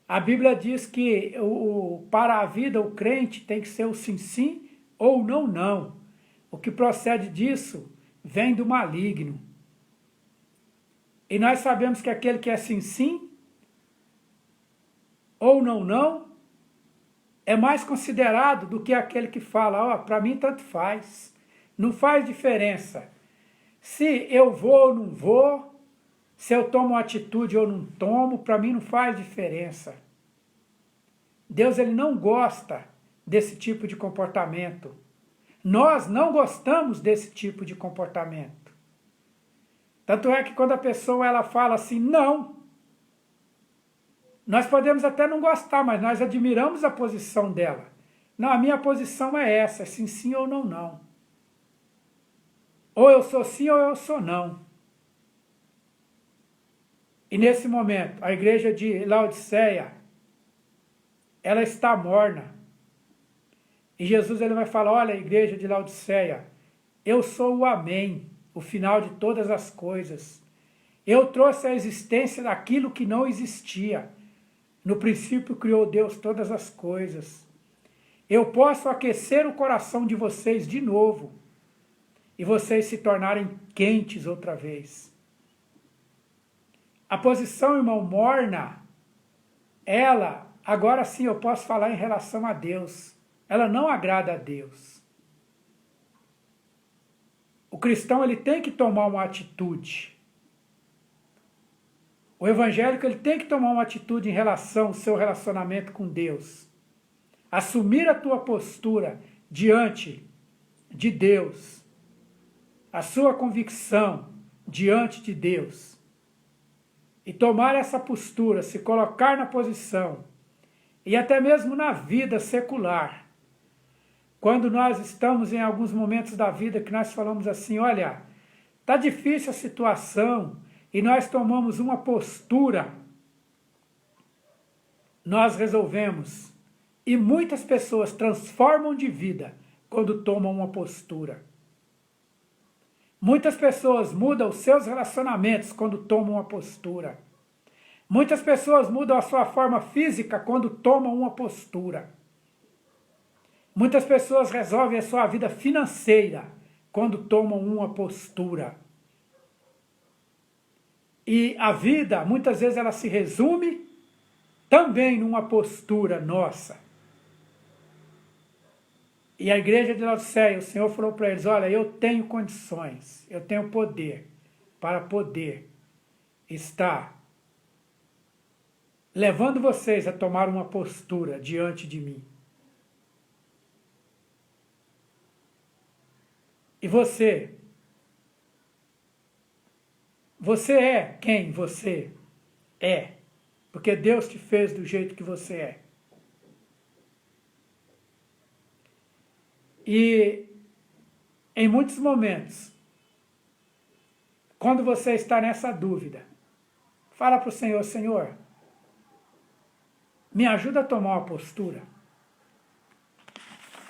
A Bíblia diz que para a vida o crente tem que ser o sim, sim ou não, não. O que procede disso vem do maligno. E nós sabemos que aquele que é sim, sim ou não, não, é mais considerado do que aquele que fala, para mim tanto faz. Não faz diferença. Se eu vou ou não vou, se eu tomo uma atitude ou não tomo, para mim não faz diferença. Deus ele não gosta desse tipo de comportamento. Nós não gostamos desse tipo de comportamento. Tanto é que quando a pessoa ela fala assim, não, nós podemos até não gostar, mas nós admiramos a posição dela. Não, a minha posição é essa, é sim, sim ou não, não. Ou eu sou sim ou eu sou não. E nesse momento, a igreja de Laodiceia, ela está morna. E Jesus ele vai falar, olha, igreja de Laodiceia, eu sou o Amém, o final de todas as coisas. Eu trouxe a existência daquilo que não existia. No princípio criou Deus todas as coisas. Eu posso aquecer o coração de vocês de novo e vocês se tornarem quentes outra vez. A posição, irmão, morna, ela, agora sim eu posso falar em relação a Deus, ela não agrada a Deus. O cristão ele tem que tomar uma atitude. O evangélico ele tem que tomar uma atitude em relação ao seu relacionamento com Deus. Assumir a tua postura diante de Deus. A sua convicção diante de Deus. E tomar essa postura, se colocar na posição, e até mesmo na vida secular. Quando nós estamos em alguns momentos da vida que nós falamos assim, olha, está difícil a situação, e nós tomamos uma postura, nós resolvemos. E muitas pessoas transformam de vida quando tomam uma postura. Muitas pessoas mudam os seus relacionamentos quando tomam uma postura. Muitas pessoas mudam a sua forma física quando tomam uma postura. Muitas pessoas resolvem a sua vida financeira quando tomam uma postura. E a vida, muitas vezes, ela se resume também numa postura nossa. E a igreja de Laodiceia, o Senhor falou para eles, olha, eu tenho condições, eu tenho poder para poder estar levando vocês a tomar uma postura diante de mim. E você é quem você é, porque Deus te fez do jeito que você é. E em muitos momentos, quando você está nessa dúvida, fala para o Senhor, Senhor, me ajuda a tomar uma postura.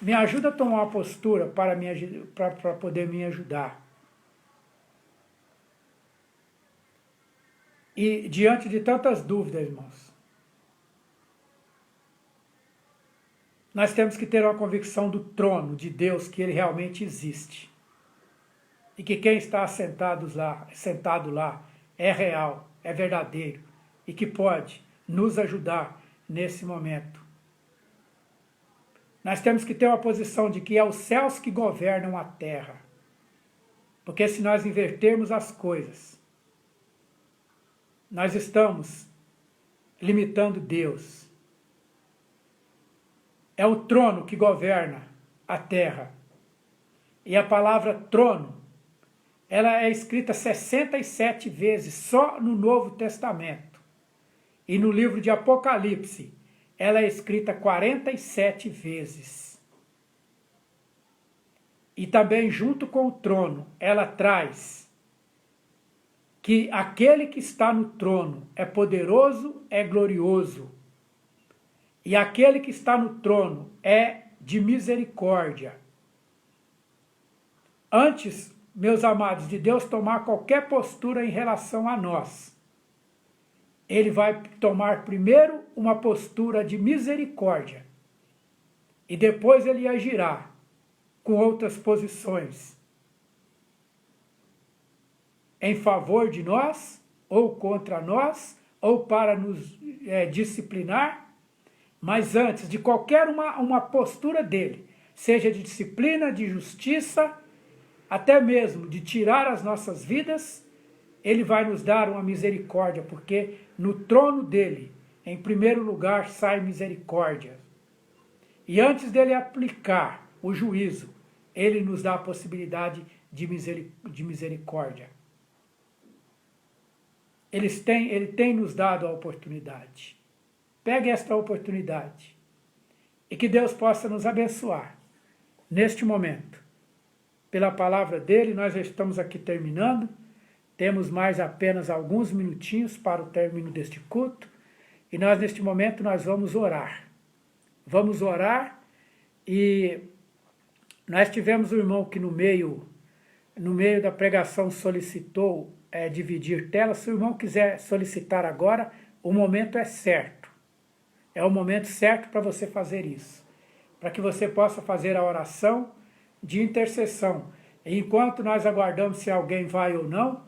Me ajuda a tomar uma postura para poder me ajudar. E diante de tantas dúvidas, irmãos, nós temos que ter uma convicção do trono de Deus, que ele realmente existe. E que quem está sentado lá é real, é verdadeiro. E que pode nos ajudar nesse momento. Nós temos que ter uma posição de que é os céus que governam a terra. Porque se nós invertermos as coisas, nós estamos limitando Deus. É o trono que governa a terra. E a palavra trono, ela é escrita 67 vezes só no Novo Testamento. E no livro de Apocalipse, ela é escrita 47 vezes. E também junto com o trono, ela traz que aquele que está no trono é poderoso, é glorioso. E aquele que está no trono é de misericórdia. Antes, meus amados, de Deus tomar qualquer postura em relação a nós, ele vai tomar primeiro uma postura de misericórdia. E depois ele agirá com outras posições. Em favor de nós, ou contra nós, ou para nos disciplinar. Mas antes de qualquer uma postura dele, seja de disciplina, de justiça, até mesmo de tirar as nossas vidas, ele vai nos dar uma misericórdia, porque no trono dele, em primeiro lugar, sai misericórdia. E antes dele aplicar o juízo, ele nos dá a possibilidade de misericórdia. Ele tem nos dado a oportunidade. Pegue esta oportunidade e que Deus possa nos abençoar neste momento. Pela palavra dele, nós já estamos aqui terminando. Temos mais apenas alguns minutinhos para o término deste culto. E nós, neste momento, nós vamos orar. Vamos orar E nós tivemos um irmão que no meio da pregação solicitou dividir tela. Se o irmão quiser solicitar agora, o momento é certo. É o momento certo para você fazer isso. Para que você possa fazer a oração de intercessão. E enquanto nós aguardamos se alguém vai ou não,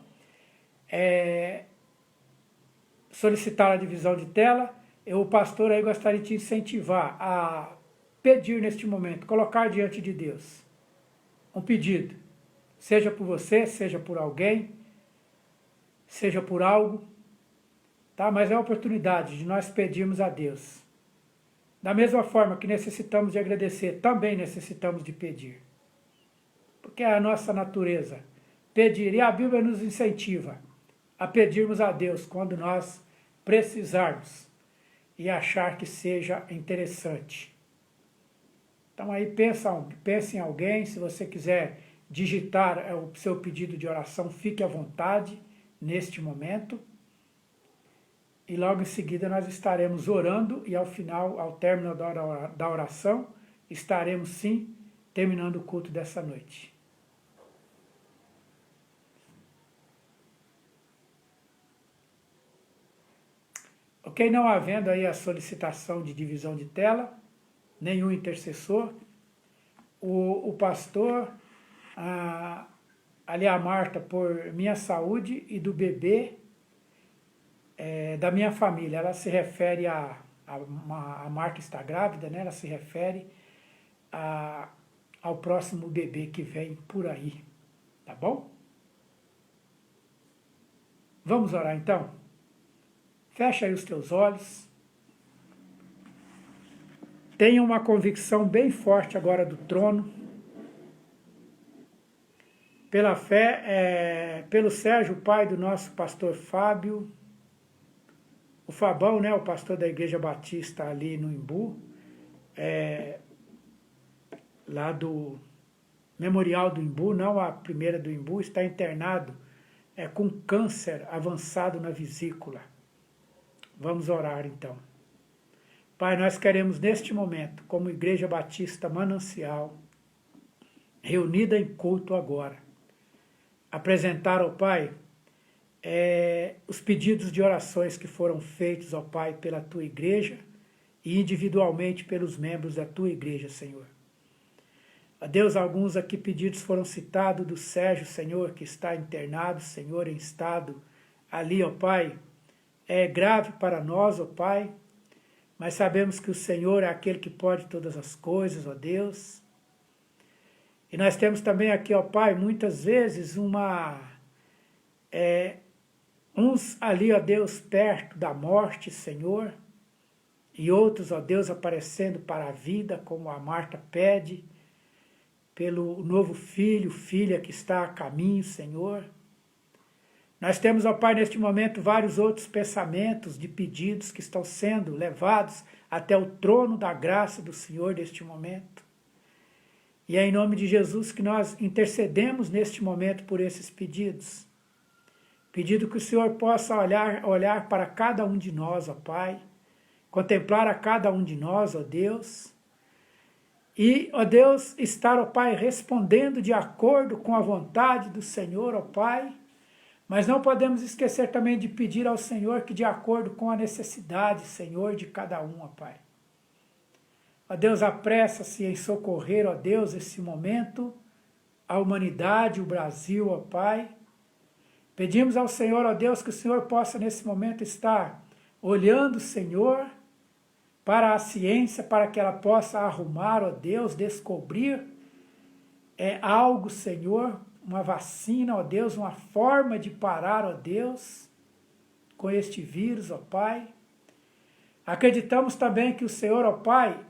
solicitar a divisão de tela, o pastor aí gostaria de te incentivar a pedir neste momento, colocar diante de Deus um pedido, seja por você, seja por alguém, seja por algo, tá? Mas é a oportunidade de nós pedirmos a Deus. Da mesma forma que necessitamos de agradecer, também necessitamos de pedir. Porque é a nossa natureza pedir, e a Bíblia nos incentiva a pedirmos a Deus quando nós precisarmos e achar que seja interessante. Então aí pense em alguém, se você quiser digitar o seu pedido de oração, fique à vontade neste momento. E logo em seguida nós estaremos orando e ao final, ao término da oração, estaremos sim terminando o culto dessa noite. Ok, não havendo aí a solicitação de divisão de tela, nenhum intercessor, o pastor, ali a Marta, por minha saúde e do bebê, da minha família, ela se refere a Marta está grávida, né? Ela se refere ao próximo bebê que vem por aí, tá bom? Vamos orar então? Fecha aí os teus olhos. Tenha uma convicção bem forte agora do trono. Pela fé, pelo Sérgio, pai do nosso pastor Fábio, o Fabão, né, o pastor da Igreja Batista ali no Imbu, lá do Memorial do Imbu, não a primeira do Imbu, está internado com câncer avançado na vesícula. Vamos orar então. Pai, nós queremos neste momento, como Igreja Batista Manancial, reunida em culto agora, apresentar ao Pai os pedidos de orações que foram feitos, ó Pai, pela Tua Igreja e individualmente pelos membros da Tua Igreja, Senhor. Ó Deus, alguns aqui pedidos foram citados do Sérgio, Senhor, que está internado, Senhor, em estado ali, ó Pai, é grave para nós, ó Pai, mas sabemos que o Senhor é aquele que pode todas as coisas, ó Deus. E nós temos também aqui, ó Pai, muitas vezes uns ali, ó Deus, perto da morte, Senhor, e outros, ó Deus, aparecendo para a vida, como a Marta pede, pelo novo filho, filha que está a caminho, Senhor. Nós temos, ó Pai, neste momento, vários outros pensamentos de pedidos que estão sendo levados até o trono da graça do Senhor neste momento. E é em nome de Jesus que nós intercedemos neste momento por esses pedidos. Pedido que o Senhor possa olhar para cada um de nós, ó Pai, contemplar a cada um de nós, ó Deus, e, ó Deus, estar, ó Pai, respondendo de acordo com a vontade do Senhor, ó Pai, mas não podemos esquecer também de pedir ao Senhor que de acordo com a necessidade, Senhor, de cada um, ó Pai. Ó Deus, apressa-se em socorrer, ó Deus, esse momento, a humanidade, o Brasil, ó Pai. Pedimos ao Senhor, ó Deus, que o Senhor possa nesse momento estar olhando, Senhor, para a ciência, para que ela possa arrumar, ó Deus, descobrir algo, Senhor, uma vacina, ó Deus, uma forma de parar, ó Deus, com este vírus, ó Pai. Acreditamos também que o Senhor, ó Pai,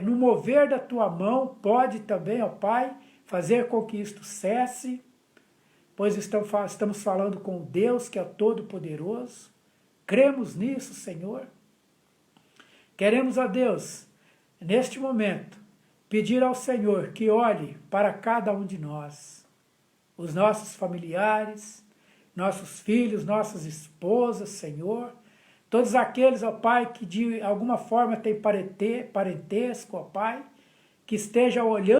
no mover da Tua mão, pode também, ó Pai, fazer com que isto cesse, pois estamos falando com Deus que é todo-poderoso. Cremos nisso, Senhor. Queremos, ó Deus, neste momento, pedir ao Senhor que olhe para cada um de nós, os nossos familiares, nossos filhos, nossas esposas, Senhor, todos aqueles, ó Pai, que de alguma forma têm parentesco, ó Pai, que esteja olhando